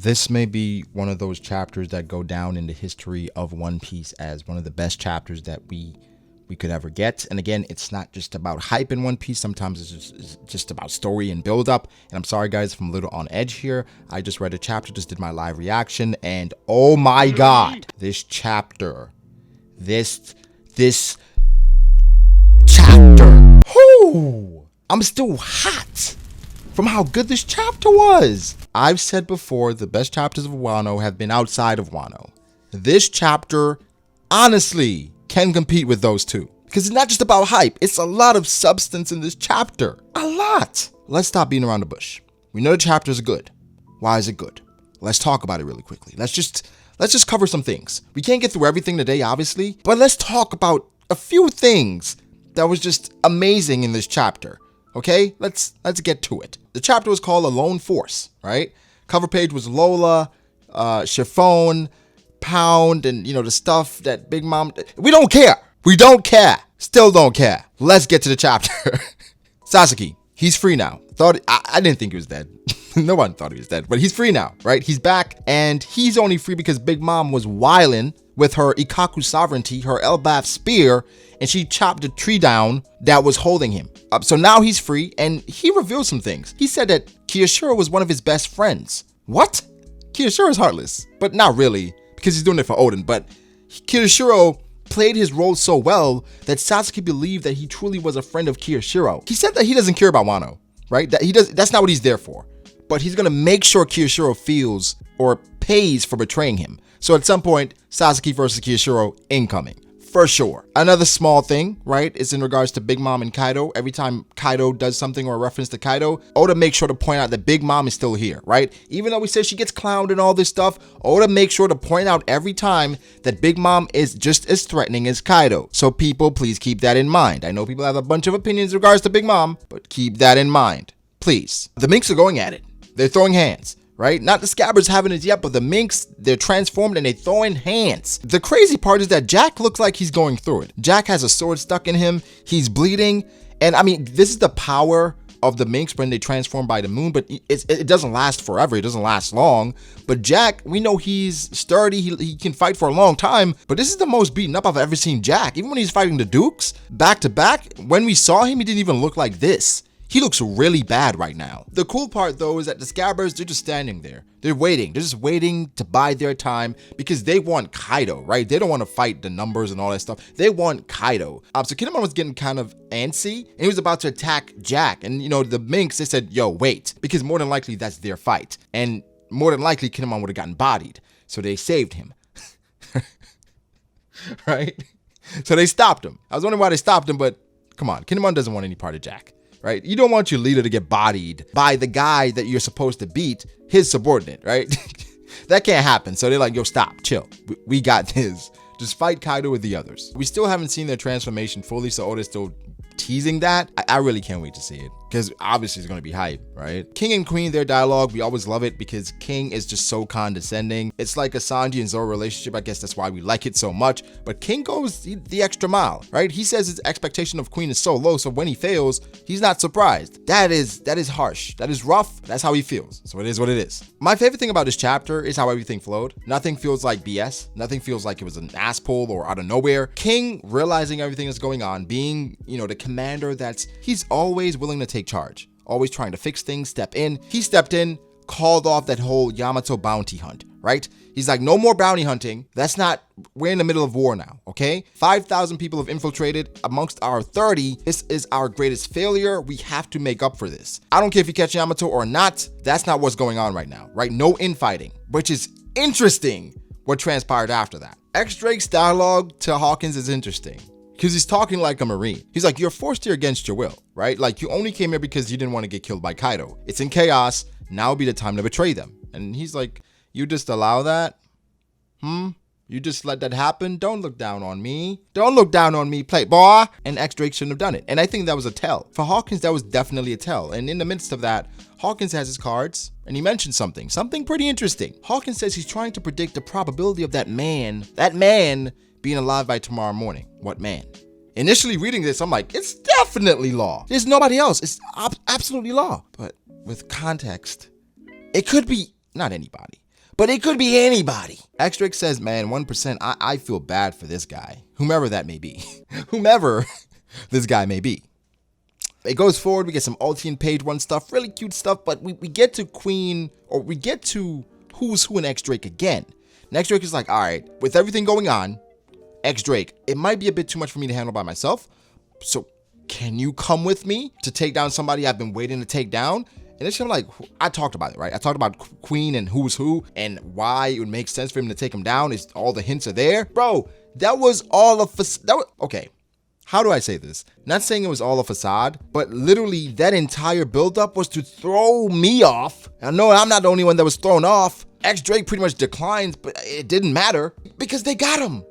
This may be one of those chapters that go down in the history of One Piece as one of the best chapters that we could ever get. And again, it's not just about hype in One Piece. Sometimes it's just about story and build up. And I'm sorry guys if I'm a little on edge here. I just read a chapter, just did my live reaction, and oh my god, this chapter, this chapter, whoo, I'm still hot from how good this chapter was. I've said before, the best chapters of Wano have been outside of Wano. This chapter, honestly, can compete with those two. Because it's not just about hype, it's a lot of substance in this chapter. A lot. Let's stop beating around the bush. We know the chapter is good. Why is it good? Let's talk about it really quickly. Let's just cover some things. We can't get through everything today, obviously, but let's talk about a few things that was just amazing in this chapter. Okay, let's get to it. The chapter was called A Lone Force, right? Cover page was Lola, Chiffon, Pound, and the stuff that Big Mom. We don't care. We don't care. Still don't care. Let's get to the chapter. Sasuke, he's free now. I didn't think he was dead. No one thought he was dead, but he's free now, right? He's back, and he's only free because Big Mom was wildin' with her Ikaku sovereignty, her Elbaf spear, and she chopped a tree down that was holding him. So now he's free, and he revealed some things. He said that Kyoshiro was one of his best friends. What? Kyoshiro is heartless, but not really, because he's doing it for Oden. But Kyoshiro played his role so well that Sasuke believed that he truly was a friend of Kyoshiro. He said that he doesn't care about Wano, right? That's not what he's there for. But he's gonna make sure Kyoshiro feels or pays for betraying him. So at some point, Sasuke versus Kyoshiro incoming. For sure. Another small thing, right, is in regards to Big Mom and Kaido. Every time Kaido does something or a reference to Kaido, Oda makes sure to point out that Big Mom is still here, right? Even though we say she gets clowned and all this stuff, Oda makes sure to point out every time that Big Mom is just as threatening as Kaido. So people, please keep that in mind. I know people have a bunch of opinions in regards to Big Mom, but keep that in mind. Please. The Minks are going at it. They're throwing hands. Right? Not the Scabbards having it yet, but the Minks, they're transformed and they throwing hands. The crazy part is that Jack looks like he's going through it. Jack has a sword stuck in him. He's bleeding. And I mean, this is the power of the Minks when they transform by the moon, but it doesn't last forever. It doesn't last long. But Jack, we know he's sturdy. He can fight for a long time, but this is the most beaten up I've ever seen Jack. Even when he's fighting the Dukes back to back, when we saw him, he didn't even look like this. He looks really bad right now. The cool part though is that the Scabbards, they're just standing there. They're waiting. They're just waiting to bide their time because they want Kaido, right? They don't want to fight the numbers and all that stuff. They want Kaido. So Kinemon was getting kind of antsy and he was about to attack Jack. And the Minks, they said, yo, wait, because more than likely that's their fight. And more than likely Kinemon would have gotten bodied. So they saved him. Right? So they stopped him. I was wondering why they stopped him, but come on, Kinemon doesn't want any part of Jack. Right? You don't want your leader to get bodied by the guy that you're supposed to beat, his subordinate, right? That can't happen. So they're like, yo, stop, chill. We got this. Just fight Kaido with the others. We still haven't seen their transformation fully, so Oda's still teasing that. I really can't wait to see it because obviously it's going to be hype, right? King and Queen, their dialogue, we always love it because King is just so condescending. It's like a Sanji and Zoro relationship. I guess that's why we like it so much. But King goes the extra mile, right? He says his expectation of Queen is so low, so when he fails, he's not surprised. That is harsh. That is rough. That's how he feels. So it is what it is. My favorite thing about this chapter is how everything flowed. Nothing feels like BS. Nothing feels like it was an ass pull or out of nowhere. King realizing everything that's going on, being, the commander he's always willing to take charge, always trying to fix things, step in. He stepped in, called off that whole Yamato bounty hunt, right? He's like, no more bounty hunting. We're in the middle of war now, okay? 5,000 people have infiltrated amongst our 30. This is our greatest failure. We have to make up for this. I don't care if you catch Yamato or not. That's not what's going on right now, right? No infighting, which is interesting what transpired after that. X-Drake's dialogue to Hawkins is interesting. Because he's talking like a Marine. He's like, you're forced here against your will, right? Like you only came here because you didn't want to get killed by Kaido. It's in chaos. Now would be the time to betray them. And he's like, you just allow that? You just let that happen? Don't look down on me. Don't look down on me, play boy. And X-Drake shouldn't have done it. And I think that was a tell. For Hawkins, that was definitely a tell. And in the midst of that, Hawkins has his cards and he mentioned something pretty interesting. Hawkins says he's trying to predict the probability of that man being alive by tomorrow morning. What man? Initially reading this, I'm like, it's definitely Law. There's nobody else. It's absolutely Law. But with context, it could be not anybody. but it could be anybody. X Drake says, man, 1%, I feel bad for this guy, whomever that may be, whomever this guy may be. It goes forward, we get some ulti and page 1 stuff, really cute stuff, but we get to Queen, or we get to who's who in X Drake again. And X Drake is like, all right, with everything going on, X Drake, it might be a bit too much for me to handle by myself, so can you come with me to take down somebody I've been waiting to take down? And it's like, I talked about it, right? I talked about Queen and who's who and why it would make sense for him to take him down. Is all the hints are there. Bro, that was all a facade. Okay, how do I say this? Not saying it was all a facade, but literally that entire buildup was to throw me off. I know I'm not the only one that was thrown off. X Drake pretty much declined, but it didn't matter because they got him.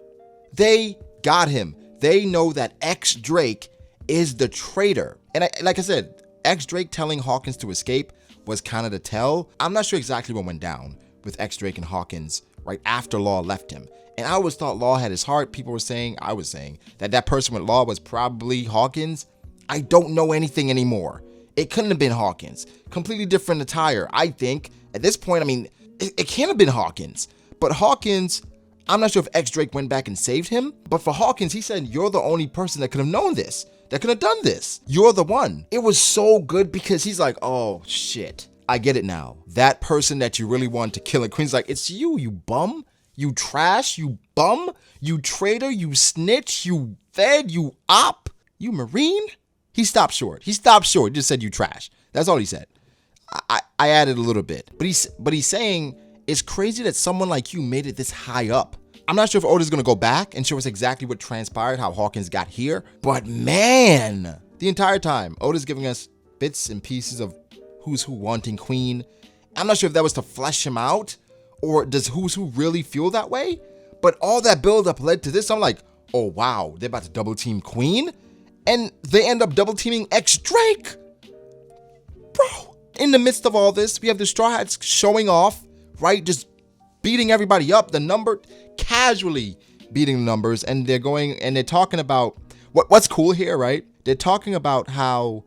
They got him. They know that X Drake is the traitor. And like I said, X Drake telling Hawkins to escape was kind of the tell. I'm not sure exactly what went down with X Drake and Hawkins right after Law left him. And I always thought Law had his heart. People were saying, I was saying that person with Law was probably Hawkins. I don't know anything anymore. It couldn't have been Hawkins. Completely different attire. I think at this point, I mean, it can't have been Hawkins. But Hawkins, I'm not sure if X Drake went back and saved him. But for Hawkins, he said, you're the only person that could have known this. That could have done this. You're the one. It was so good because he's like, oh shit, I get it now. That person that you really wanted to kill. And Queen's like, it's you, you bum, you trash, you bum, you traitor, you snitch, you fed, you op, you marine. He stopped short. He just said you trash. That's all he said. I added a little bit, but he's saying it's crazy that someone like you made it this high up. I'm not sure if Oda's gonna go back and show us exactly what transpired, how Hawkins got here, but man, the entire time, Oda's giving us bits and pieces of who's who wanting Queen. I'm not sure if that was to flesh him out, or does who's who really feel that way? But all that buildup led to this. I'm like, oh wow, they're about to double team Queen, and they end up double teaming X Drake. Bro, in the midst of all this, we have the Straw Hats showing off, right? Just beating everybody up, the number, casually beating the numbers, and they're talking about what's cool here, right? They're talking about how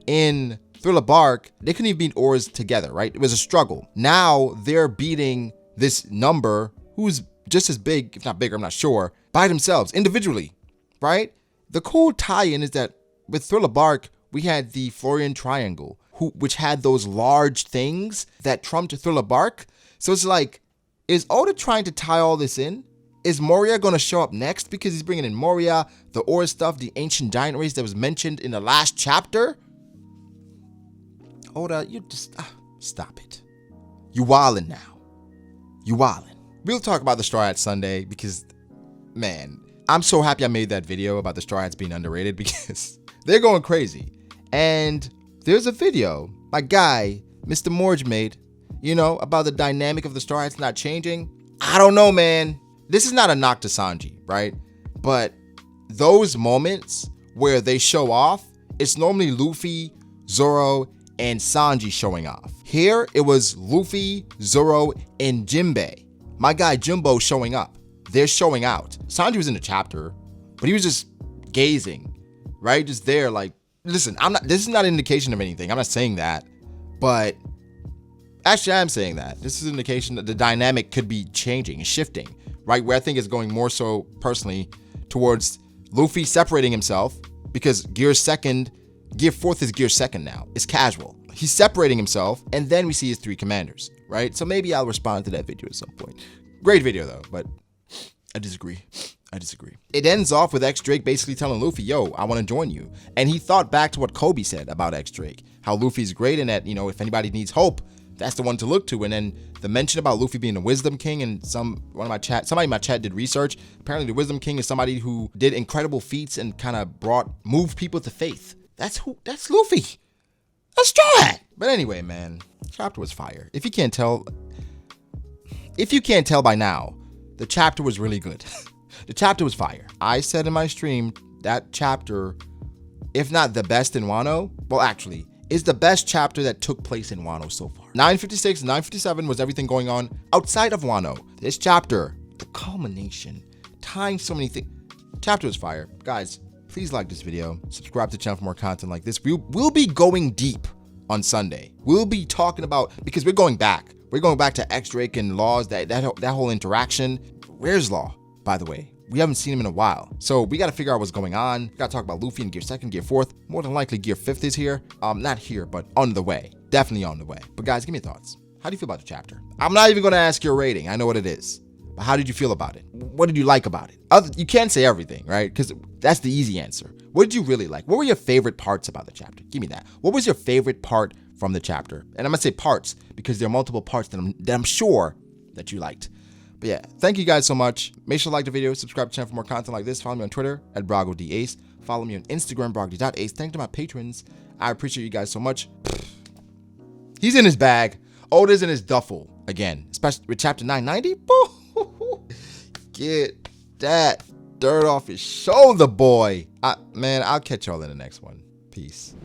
in Thriller Bark, they couldn't even beat Oars together, right? It was a struggle. Now they're beating this number who's just as big, if not bigger, I'm not sure, by themselves, individually, right? The cool tie-in is that with Thriller Bark, we had the Florian Triangle, which had those large things that trumped Thriller Bark. So it's like, is Oda trying to tie all this in? Is Moria going to show up next because he's bringing in Moria, the Ora stuff, the ancient giant race that was mentioned in the last chapter? Oda, you just stop it. You wildin' now. You wildin'. We'll talk about the Straw Hats Sunday because, man, I'm so happy I made that video about the Straw Hats being underrated because they're going crazy. And there's a video my guy, Mr. Morge, made, about the dynamic of the Straw Hats not changing. I don't know, man. This is not a knock to Sanji, right? But those moments where they show off, it's normally Luffy, Zoro, and Sanji showing off. Here, it was Luffy, Zoro, and Jinbei. My guy Jumbo showing up. They're showing out. Sanji was in the chapter, but he was just gazing, right? Just there, like, listen, this is not an indication of anything. I'm not saying that, but actually, I am saying that. This is an indication that the dynamic could be changing and shifting, right? Where I think it's going more so personally towards Luffy separating himself because Gear 4th is Gear 2nd now. It's casual. He's separating himself, and then we see his 3 commanders, right? So maybe I'll respond to that video at some point. Great video though, but I disagree. It ends off with X Drake basically telling Luffy, yo, I want to join you. And he thought back to what Kobe said about X Drake, how Luffy's great and that, if anybody needs hope, that's the one to look to. And then the mention about Luffy being the Wisdom King, and somebody in my chat did research. Apparently the Wisdom King is somebody who did incredible feats and kind of moved people to faith. That's Luffy. That's Straw Hat. But anyway, man, chapter was fire. If you can't tell by now, the chapter was really good. The chapter was fire. I said in my stream that chapter, if not the best in Wano, well, actually, is the best chapter that took place in Wano so far. 956, 957 was everything going on outside of Wano. This chapter, the culmination, tying so many things. Chapter was fire. Guys, please like this video. Subscribe to the channel for more content like this. We'll be going deep on Sunday. We'll be talking about, because we're going back. We're going back to X-Drake and Laws, that whole interaction. Where's Law, by the way? We haven't seen him in a while. So we got to figure out what's going on. We got to talk about Luffy in Gear 2nd, Gear 4th. More than likely Gear 5th is here. Not here, but on the way. Definitely on the way. But guys, give me your thoughts. How do you feel about the chapter? I'm not even going to ask your rating. I know what it is. But how did you feel about it? What did you like about it? You can't say everything, right? Because that's the easy answer. What did you really like? What were your favorite parts about the chapter? Give me that. What was your favorite part from the chapter? And I'm going to say parts because there are multiple parts that I'm sure that you liked. But yeah, thank you guys so much. Make sure to like the video, subscribe to the channel for more content like this. Follow me on Twitter at BrogODAce. Follow me on Instagram, brogd.ace. Thank you to my patrons. I appreciate you guys so much. He's in his bag. Oda's in his duffel again, especially with chapter 990. Get that dirt off his shoulder, boy. Man, I'll catch y'all in the next one. Peace.